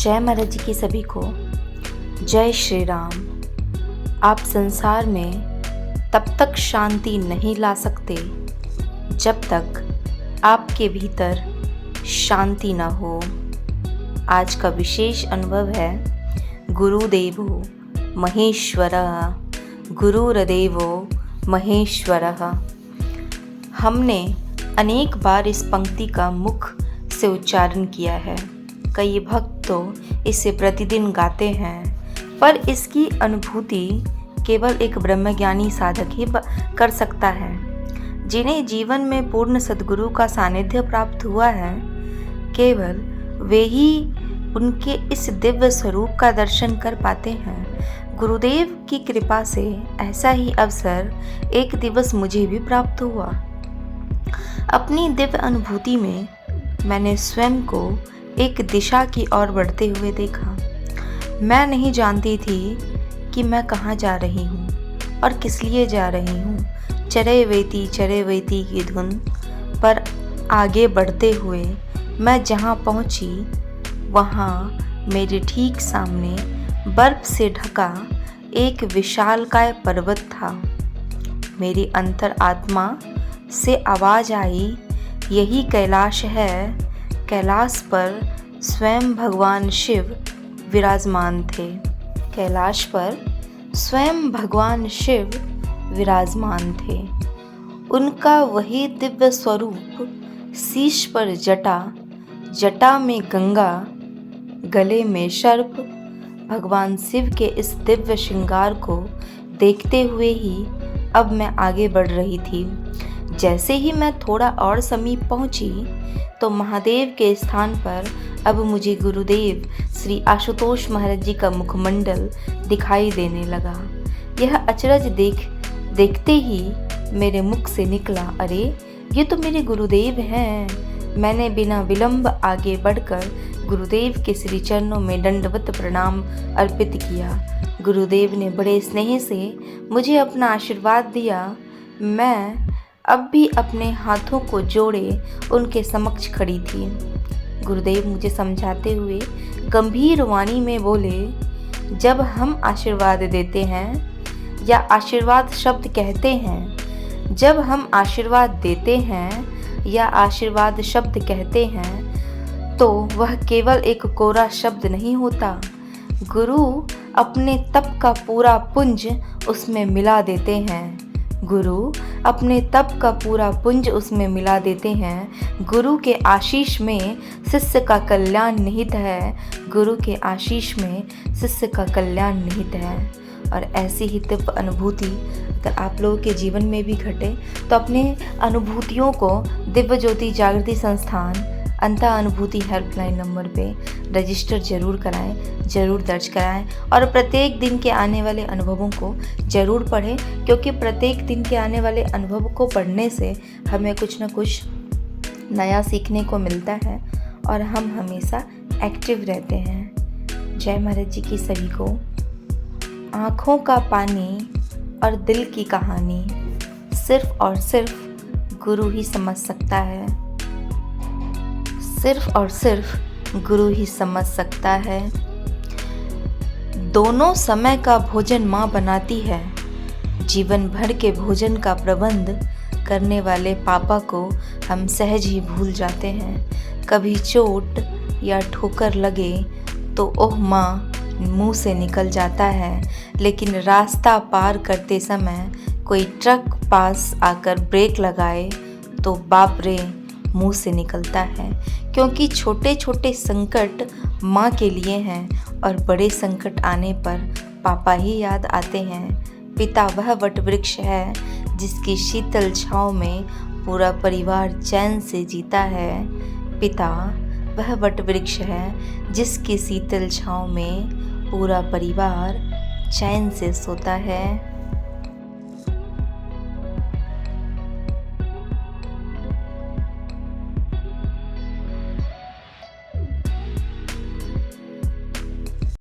जय महाराज जी की सभी को। जय श्री राम। आप संसार में तब तक शांति नहीं ला सकते जब तक आपके भीतर शांति न हो। आज का विशेष अनुभव है गुरुदेवो महेश्वरः, गुरुर्देवो महेश्वरः। हमने अनेक बार इस पंक्ति का मुख से उच्चारण किया है। कई भक्त तो इसे प्रतिदिन गाते हैं, पर इसकी अनुभूति केवल एक ब्रह्मज्ञानी साधक ही कर सकता है। जिन्हें जीवन में पूर्ण सद्गुरु का सानिध्य प्राप्त हुआ है, केवल वे ही उनके इस दिव्य स्वरूप का दर्शन कर पाते हैं। गुरुदेव की कृपा से ऐसा ही अवसर एक दिवस मुझे भी प्राप्त हुआ। अपनी दिव्य अनुभूति में मैंने स्वयं को एक दिशा की ओर बढ़ते हुए देखा। मैं नहीं जानती थी कि मैं कहाँ जा रही हूँ और किस लिए जा रही हूँ। चरे वेती की धुन पर आगे बढ़ते हुए मैं जहाँ पहुँची, वहाँ मेरे ठीक सामने बर्फ से ढका एक विशालकाय पर्वत था। मेरी अंतर आत्मा से आवाज़ आई, यही कैलाश है। कैलाश पर स्वयं भगवान शिव विराजमान थे। कैलाश पर स्वयं भगवान शिव विराजमान थे। उनका वही दिव्य स्वरूप, शीश पर जटा, जटा में गंगा, गले में सर्प। भगवान शिव के इस दिव्य श्रृंगार को देखते हुए ही अब मैं आगे बढ़ रही थी। जैसे ही मैं थोड़ा और समीप पहुंची तो महादेव के स्थान पर अब मुझे गुरुदेव श्री आशुतोष महाराज जी का मुखमंडल दिखाई देने लगा। यह अचरज देखते ही मेरे मुख से निकला, अरे ये तो मेरे गुरुदेव हैं। मैंने बिना विलंब आगे बढ़कर गुरुदेव के श्री चरणों में दंडवत प्रणाम अर्पित किया। गुरुदेव ने बड़े स्नेह से मुझे अपना आशीर्वाद दिया। मैं अब भी अपने हाथों को जोड़े उनके समक्ष खड़ी थी। गुरुदेव मुझे समझाते हुए गंभीर वाणी में बोले, जब हम आशीर्वाद देते हैं या आशीर्वाद शब्द कहते हैं, जब हम आशीर्वाद देते हैं या आशीर्वाद शब्द कहते हैं, तो वह केवल एक कोरा शब्द नहीं होता। गुरु अपने तप का पूरा पुंज उसमें मिला देते हैं। गुरु अपने तप का पूरा पुंज उसमें मिला देते हैं। गुरु के आशीष में शिष्य का कल्याण निहित है। गुरु के आशीष में शिष्य का कल्याण निहित है। और ऐसी ही दिव्य अनुभूति अगर आप लोगों के जीवन में भी घटे तो अपने अनुभूतियों को दिव्य ज्योति जागृति संस्थान अंतः अनुभूति हेल्पलाइन नंबर पे रजिस्टर जरूर कराएं, जरूर दर्ज कराएं और प्रत्येक दिन के आने वाले अनुभवों को जरूर पढ़ें, क्योंकि प्रत्येक दिन के आने वाले अनुभव को पढ़ने से हमें कुछ न कुछ नया सीखने को मिलता है और हम हमेशा एक्टिव रहते हैं। जय महाराज जी की सभी को। आँखों का पानी और दिल की कहानी सिर्फ और सिर्फ गुरु ही समझ सकता है। सिर्फ और सिर्फ गुरु ही समझ सकता है। दोनों समय का भोजन माँ बनाती है। जीवन भर के भोजन का प्रबंध करने वाले पापा को हम सहज ही भूल जाते हैं। कभी चोट या ठोकर लगे तो ओह माँ मुंह से निकल जाता है, लेकिन रास्ता पार करते समय कोई ट्रक पास आकर ब्रेक लगाए तो बाप रे मुंह से निकलता है। क्योंकि छोटे छोटे संकट माँ के लिए हैं और बड़े संकट आने पर पापा ही याद आते हैं। पिता वह वटवृक्ष है जिसकी शीतल छाँव में पूरा परिवार चैन से जीता है। पिता वह वटवृक्ष है जिसकी शीतल छाँव में पूरा परिवार चैन से सोता है।